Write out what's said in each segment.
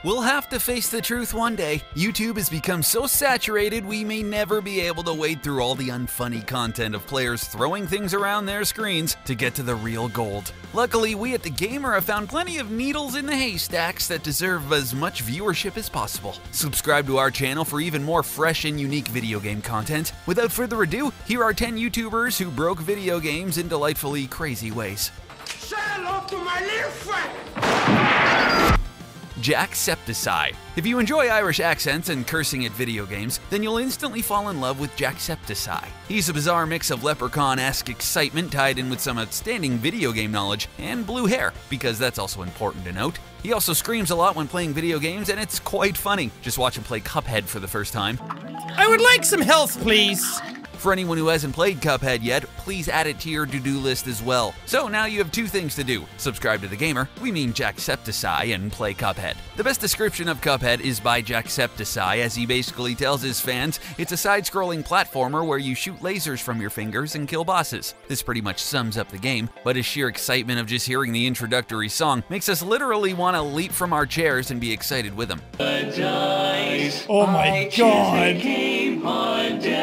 We'll have to face the truth one day. YouTube has become so saturated we may never be able to wade through all the unfunny content of players throwing things around their screens to get to the real gold. Luckily, we at The Gamer have found plenty of needles in the haystacks that deserve as much viewership as possible. Subscribe to our channel for even more fresh and unique video game content. Without further ado, here are 10 YouTubers who broke video games in delightfully crazy ways. Say hello to my little friend! Jacksepticeye. If you enjoy Irish accents and cursing at video games, then you'll instantly fall in love with Jacksepticeye. He's a bizarre mix of leprechaun-esque excitement tied in with some outstanding video game knowledge and blue hair, because that's also important to note. He also screams a lot when playing video games, and it's quite funny. Just watch him play Cuphead for the first time. I would like some health, please. For anyone who hasn't played Cuphead yet, please add it to your to-do list as well. So now you have two things to do. Subscribe to The Gamer, we mean Jacksepticeye, and play Cuphead. The best description of Cuphead is by Jacksepticeye, as he basically tells his fans it's a side-scrolling platformer where you shoot lasers from your fingers and kill bosses. This pretty much sums up the game, but his sheer excitement of just hearing the introductory song makes us literally want to leap from our chairs and be excited with him. Oh my god.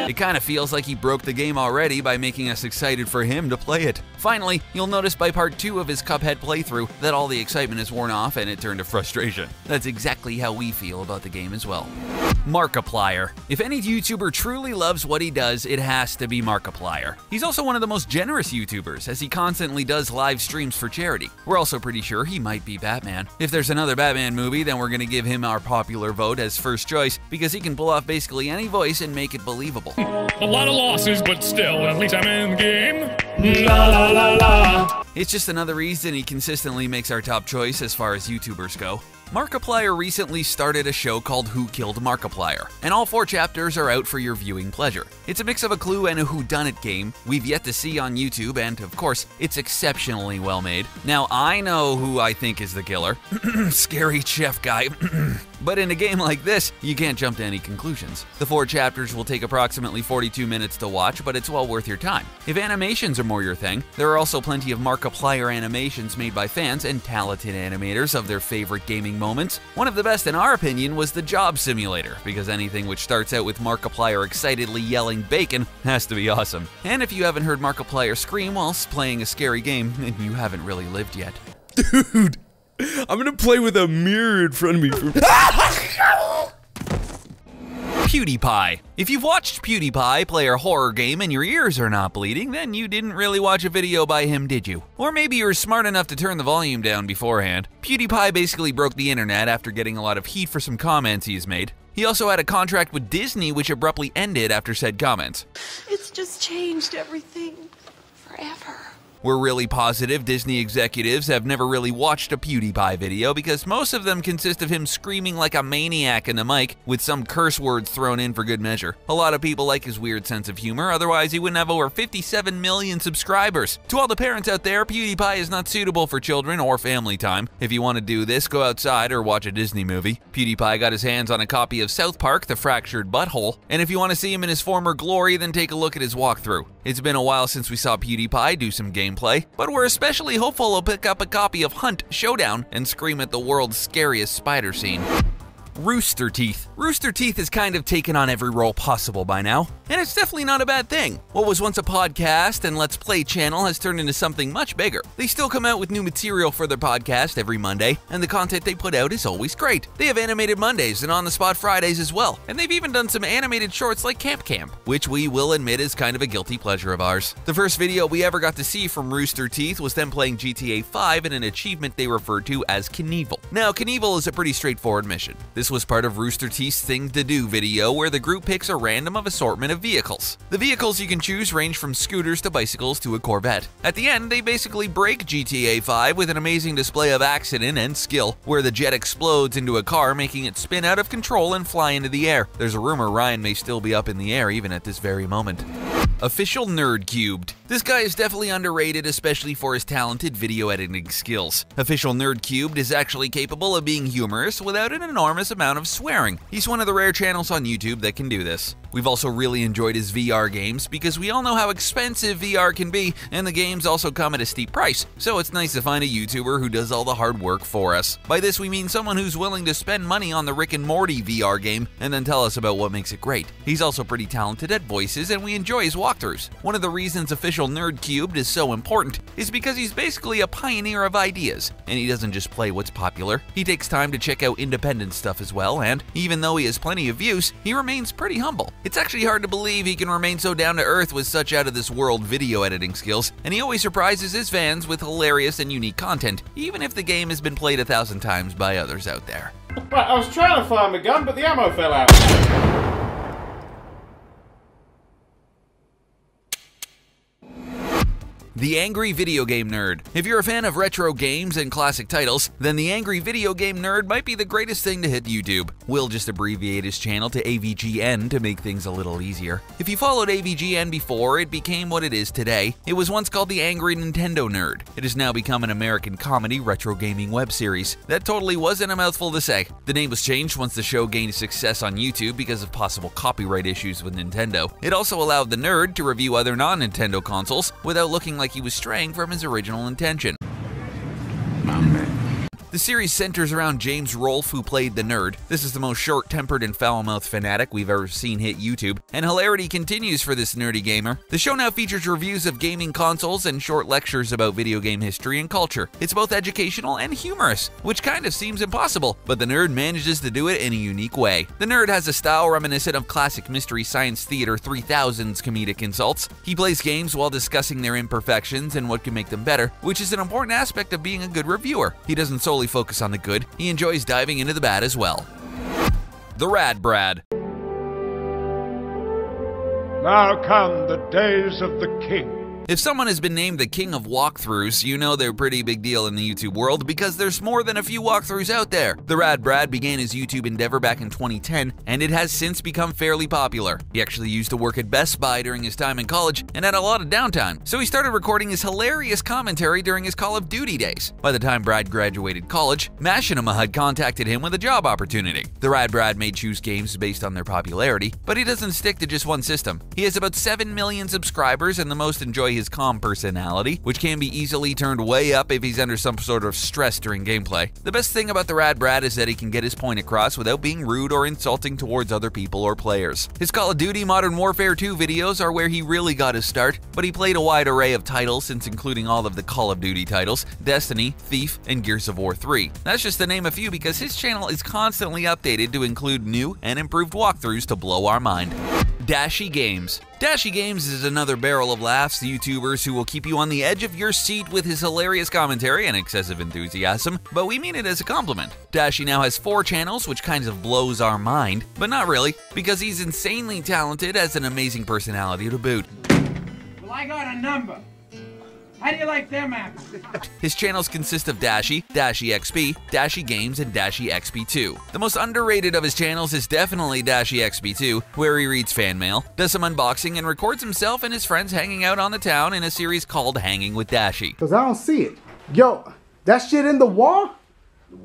It kind of feels like he broke the game already by making us excited for him to play it. Finally, you'll notice by part 2 of his Cuphead playthrough that all the excitement is worn off and it turned to frustration. That's exactly how we feel about the game as well. Markiplier. If any YouTuber truly loves what he does, it has to be Markiplier. He's also one of the most generous YouTubers, as he constantly does live streams for charity. We're also pretty sure he might be Batman. If there's another Batman movie, then we're gonna give him our popular vote as first choice, because he can pull off basically any voice and make it believable. A lot of losses, but still, at least I'm in the game. La la la la. It's just another reason he consistently makes our top choice as far as YouTubers go. Markiplier recently started a show called Who Killed Markiplier, and all 4 chapters are out for your viewing pleasure. It's a mix of a clue and a whodunit game we've yet to see on YouTube, and of course, it's exceptionally well made. Now, I know who I think is the killer. Scary chef guy. But in a game like this, you can't jump to any conclusions. The 4 chapters will take approximately 42 minutes to watch, but it's well worth your time. If animations are more your thing, there are also plenty of Markiplier animations made by fans and talented animators of their favorite gaming moments. One of the best in our opinion was the Job Simulator, because anything which starts out with Markiplier excitedly yelling bacon has to be awesome. And if you haven't heard Markiplier scream whilst playing a scary game, then you haven't really lived yet. Dude, I'm gonna play with a mirror in front of me. Pewdiepie. If you've watched Pewdiepie play a horror game and your ears are not bleeding, then you didn't really watch a video by him, did you? Or maybe you were smart enough to turn the volume down beforehand. Pewdiepie basically broke the internet after getting a lot of heat for some comments he's made. He also had a contract with Disney which abruptly ended after said comments. It's just changed everything forever. We're really positive Disney executives have never really watched a Pewdiepie video because most of them consist of him screaming like a maniac in the mic with some curse words thrown in for good measure. A lot of people like his weird sense of humor, otherwise he wouldn't have over 57 million subscribers. To all the parents out there, Pewdiepie is not suitable for children or family time. If you want to do this, go outside or watch a Disney movie. Pewdiepie got his hands on a copy of South Park, The Fractured Butthole, and if you want to see him in his former glory, then take a look at his walkthrough. It's been a while since we saw Pewdiepie do some gameplay, but we're especially hopeful he'll pick up a copy of Hunt Showdown and scream at the world's scariest spider scene. Roosterteeth. Roosterteeth has kind of taken on every role possible by now, and it's definitely not a bad thing. What was once a podcast and Let's Play channel has turned into something much bigger. They still come out with new material for their podcast every Monday, and the content they put out is always great. They have animated Mondays and on-the-spot Fridays as well, and they've even done some animated shorts like Camp Camp, which we will admit is kind of a guilty pleasure of ours. The first video we ever got to see from Roosterteeth was them playing GTA 5 in an achievement they referred to as Knievel. Now, Knievel is a pretty straightforward mission. This was part of Roosterteeth's Thing to Do video where the group picks a random assortment of vehicles. The vehicles you can choose range from scooters to bicycles to a Corvette. At the end, they basically break GTA 5 with an amazing display of accident and skill, where the jet explodes into a car, making it spin out of control and fly into the air. There's a rumor Ryan may still be up in the air even at this very moment. OFFICIALNERDCUBED. This guy is definitely underrated, especially for his talented video editing skills. OFFICIALNERDCUBED is actually capable of being humorous without an enormous amount of swearing. He's one of the rare channels on YouTube that can do this. We've also really enjoyed his VR games because we all know how expensive VR can be, and the games also come at a steep price, so it's nice to find a YouTuber who does all the hard work for us. By this we mean someone who's willing to spend money on the Rick and Morty VR game and then tell us about what makes it great. He's also pretty talented at voices and we enjoy his walkthroughs. One of the reasons Official Nerd Cubed is so important is because he's basically a pioneer of ideas, and he doesn't just play what's popular. He takes time to check out independent stuff as well, and even though he has plenty of views, he remains pretty humble. It's actually hard to believe he can remain so down to earth with such out-of-this-world video editing skills, and he always surprises his fans with hilarious and unique content, even if the game has been played 1,000 times by others out there. Right, I was trying to find my gun, but the ammo fell out. The Angry Video Game Nerd. If you're a fan of retro games and classic titles, then the Angry Video Game Nerd might be the greatest thing to hit YouTube. We'll just abbreviate his channel to AVGN to make things a little easier. If you followed AVGN before, it became what it is today. It was once called the Angry Nintendo Nerd. It has now become an American comedy retro gaming web series. That totally wasn't a mouthful to say. The name was changed once the show gained success on YouTube because of possible copyright issues with Nintendo. It also allowed the nerd to review other non-Nintendo consoles without looking like he was straying from his original intention. The series centers around James Rolfe, who played the nerd. This is the most short-tempered and foul-mouthed fanatic we've ever seen hit YouTube, and hilarity continues for this nerdy gamer. The show now features reviews of gaming consoles and short lectures about video game history and culture. It's both educational and humorous, which kind of seems impossible, but the nerd manages to do it in a unique way. The nerd has a style reminiscent of classic Mystery Science Theater 3000's comedic insults. He plays games while discussing their imperfections and what can make them better, which is an important aspect of being a good reviewer. He doesn't solely focus on the good, he enjoys diving into the bad as well. The RadBrad. Now come the days of the king. If someone has been named the king of walkthroughs, you know they're a pretty big deal in the YouTube world because there's more than a few walkthroughs out there. The RadBrad began his YouTube endeavor back in 2010, and it has since become fairly popular. He actually used to work at Best Buy during his time in college and had a lot of downtime, so he started recording his hilarious commentary during his Call of Duty days. By the time Brad graduated college, Machinima had contacted him with a job opportunity. The RadBrad may choose games based on their popularity, but he doesn't stick to just one system. He has about 7 million subscribers, and the most enjoy his calm personality, which can be easily turned way up if he's under some sort of stress during gameplay. The best thing about the RadBrad is that he can get his point across without being rude or insulting towards other people or players. His Call of Duty Modern Warfare 2 videos are where he really got his start, but he played a wide array of titles since including all of the Call of Duty titles, Destiny, Thief, and Gears of War 3. That's just to name a few because his channel is constantly updated to include new and improved walkthroughs to blow our mind. DashieGames. DashieGames is another barrel of laughs YouTubers who will keep you on the edge of your seat with his hilarious commentary and excessive enthusiasm, but we mean it as a compliment. Dashie now has 4 channels, which kind of blows our mind, but not really, because he's insanely talented, has an amazing personality to boot. Well, I got a number. How do you like them apples? His channels consist of Dashie, DashieXP, DashieGames, and DashieXP2. The most underrated of his channels is definitely DashieXP2, where he reads fan mail, does some unboxing, and records himself and his friends hanging out on the town in a series called Hanging with Dashie. Cause I don't see it. Yo, that shit in the wall?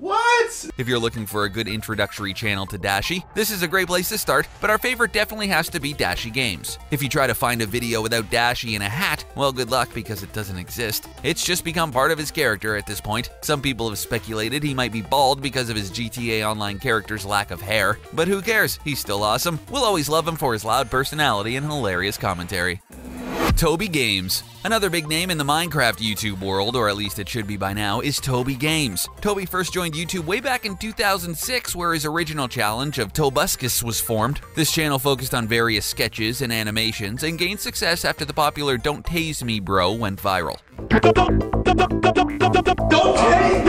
What? If you're looking for a good introductory channel to Dashie, this is a great place to start, but our favorite definitely has to be DashieGames. If you try to find a video without Dashie in a hat, well, good luck because it doesn't exist. It's just become part of his character at this point. Some people have speculated he might be bald because of his GTA Online character's lack of hair, but who cares? He's still awesome. We'll always love him for his loud personality and hilarious commentary. TobyGames. Another big name in the Minecraft YouTube world, or at least it should be by now, is TobyGames. Toby first joined YouTube way back in 2006, where his original challenge of Tobuscus was formed. This channel focused on various sketches and animations and gained success after the popular Don't Tase Me Bro went viral.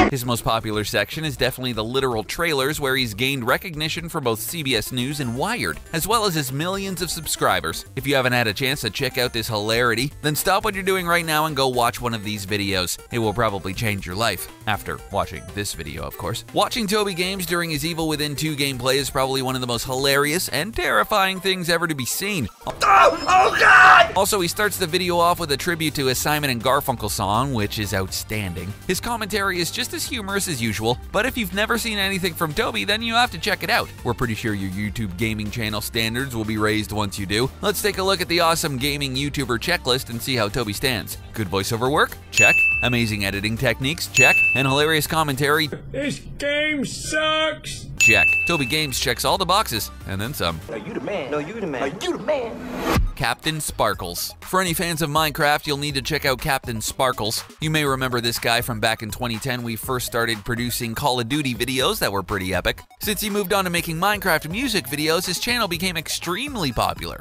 His most popular section is definitely the literal trailers, where he's gained recognition from both CBS News and Wired, as well as his millions of subscribers. If you haven't had a chance to check out this hilarity, then stop what you're doing right now and go watch one of these videos. It will probably change your life. After watching this video, of course. Watching TobyGames during his Evil Within 2 gameplay is probably one of the most hilarious and terrifying things ever to be seen. Oh God! Also, he starts the video off with a tribute to a Simon and Garfunkel song, which is outstanding. His commentary is just as as humorous as usual, but if you've never seen anything from Toby, then you have to check it out. We're pretty sure your YouTube gaming channel standards will be raised once you do. Let's take a look at the awesome gaming YouTuber checklist and see how Toby stands. Good voiceover work? Check. Amazing editing techniques? Check. And hilarious commentary? This game sucks. Check. TobyGames checks all the boxes, and then some. Are you the man? No, you the man. Are you the man? CaptainSparklez. For any fans of Minecraft, you'll need to check out CaptainSparklez. You may remember this guy from back in 2010. We first started producing Call of Duty videos that were pretty epic. Since he moved on to making Minecraft music videos, his channel became extremely popular.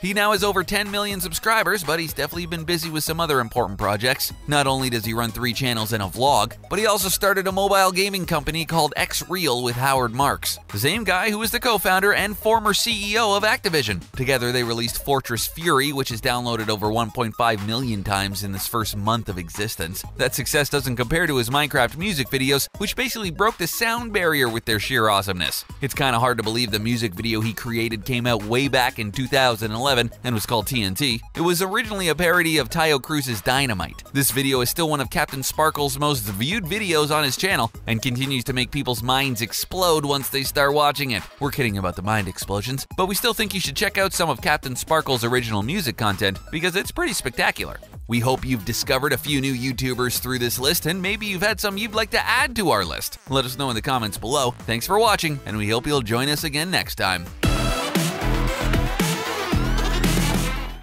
He now has over 10 million subscribers, but he's definitely been busy with some other important projects. Not only does he run 3 channels and a vlog, but he also started a mobile gaming company called X-Real with Howard Marks, the same guy who is the co-founder and former CEO of Activision. Together they released Fortress Fury, which is downloaded over 1.5 million times in this first month of existence. That success doesn't compare to his Minecraft music videos, which basically broke the sound barrier with their sheer awesomeness. It's kinda hard to believe the music video he created came out way back in 2011 and was called TNT. It was originally a parody of Tayo Cruz's Dynamite. This video is still one of CaptainSparklez's most viewed videos on his channel and continues to make people's minds explode once they start watching it. We're kidding about the mind explosions, but we still think you should check out some of CaptainSparklez's original music content because it's pretty spectacular. We hope you've discovered a few new YouTubers through this list, and maybe you've had some you'd like to add to our list. Let us know in the comments below. Thanks for watching, and we hope you'll join us again next time.